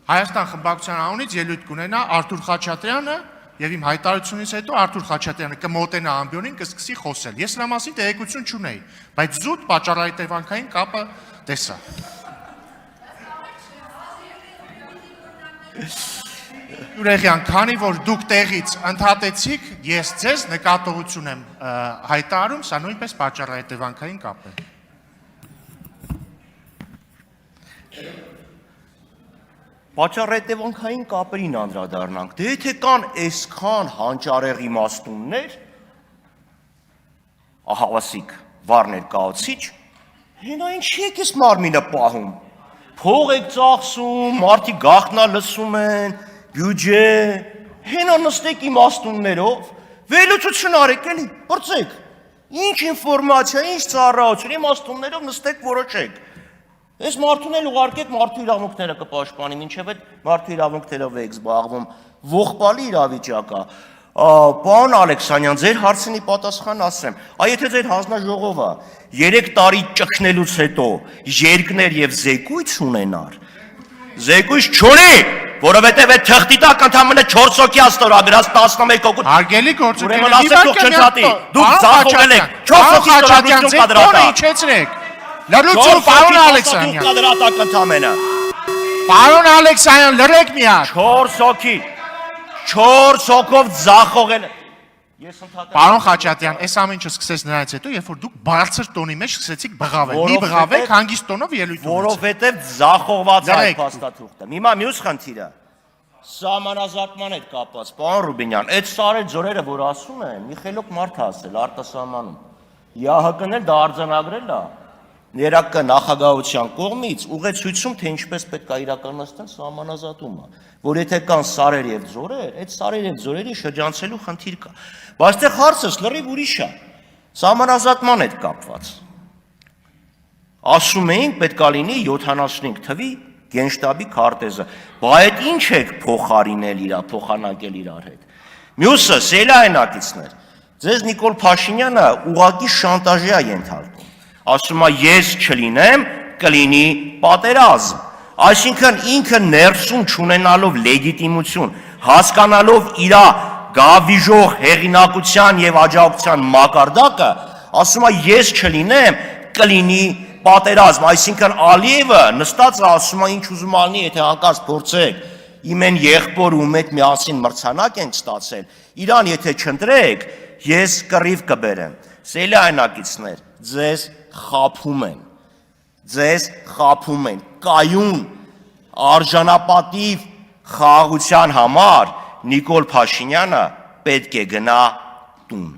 Հայաստան խմբակցության անունից ելույթ կունենա Արթուր Խաչատրյանը եւ իմ հայտարարությունից հետո Արթուր Խաչատրյանը կմոտենա ամբիոնին կսկսի խոսել։ Ես նրա մասին տեղեկություն չունեի, բայց զուտ պատճառահետևանքային կապը տեսա։ Ուրեղյան, քանի որ դուք տեղից ընդհատեցիք, ես ձեզ նկատողություն եմ հայտարարում, սա նույնպես պատճառահետևանքային կապ է։ Պատճառահետևանքային կապերին անդրադառնանք, դե եթե կան այսքան հանճարեղ իմաստուններ, ահավասիկ, վառ ներկայացիչ, հենա ինչի եք էս մարմինը պահում, փող եք ծախսում, մարդիկ գաղտնա լսում են, բյուջե, հենա նստեք իմաստուններով, վերլուծություն արեք էլի, բրծեք, ինչ ինֆորմացիա, ինչ ծառայություն, իմաստուններով նստեք որոշեք։ Այս մարդուն էլ ուղարկեք մարդու իրավունքները կպաշտպանի, մինչև այդ մարդու իրավունքներով եք զբաղվում, ողբալի իրավիճակա։ Պարոն Ալեքսանյան, ձեր հարցինի պատասխան ասեմ, եթե ձեր հանձնաժողովը 3 տարի ճգնելուց հետո երկներ եւ զեկույց ունենար, զեկույց չունի, որովհետեւ այդ թղթի տակ ընդամենը 4 հոգի աստորագրած 11 հոգու։ Հարգելի գործընկերներ, ուրեմն ասեք թող չնչատի, դուք ծախողել եք 4 հոգի ստորագրություն կադրատա։ Իջեցրեք։ Լրություն, պարոն Ալեքսանյան։ Պարոն Ալեքսանյան, լրեք մի հատ։ 4 հոգի։ 4 հոգով ձախողել։ Պարոն Խաչատրյան, այս ամեն ինչը սկսեց նրանից հետո, երբ որ դուք բարձր տոնի մեջ սկսեցիք բղավել։ Մի բղավեք, հանգիստ տոնով ելույթ ունեցեք։ Որովհետև ձախողված է այդ փաստաթուղթը։ Հիմա մյուս խնդիրը սահմանազատման հետ կապված, պարոն Ռուբինյան, այդ սարեր ձորերը, որ ասում են, մի խելոք մարդ ասել արտասահմանում։ ՀՀԿ-ն էլ դա արձանագրել է ներակա նախագահության կողմից ուղեցույցում, թե ինչպես պետք է իրականացնել սահմանազատումը, որ եթե կան սարեր եւ ձորեր, այդ սարեր եւ ձորերի շրջանցելու խնդիր կա։ Բայց դե հարցս լրիվ ուրիշ է։ Սահմանազատման հետ կապված։ Ասում էինք պետք է լինի 75 թվի գենշտաբի քարտեզը։ Բայց այդ ինչ եք փոխարինել իրա, փոխանակել իրար հետ։ Մյուսը սելայնակիցներ։ Ձեզ Նիկոլ Փաշինյանը ուղղակի շանտաժի է ենթարկում։ Ասում է ես չլինեմ, կլինի պատերազմ։ Այսինքն ինքը ներսում չունենալով լեգիտիմություն, հասկանալով իր գավիժող հեղինակության եւ աջակցության մակարդակը, ասում է ես չլինեմ, կլինի պատերազմ։ Այսինքն Ալիևը նստած ասում է ինչ ուզում ալնի, եթե հանկարծ փորձեք իմ են եղբոր ու մեկ միասին մրցանակ ենք ստացել, իրան եթե չընտրեք, ես կռիվ կբերեմ։ Սելայնակիցներ, ձեզ խափում են, կայուն, արժանապատիվ խաղաղության համար Նիկոլ Փաշինյանը պետք է գնա տուն։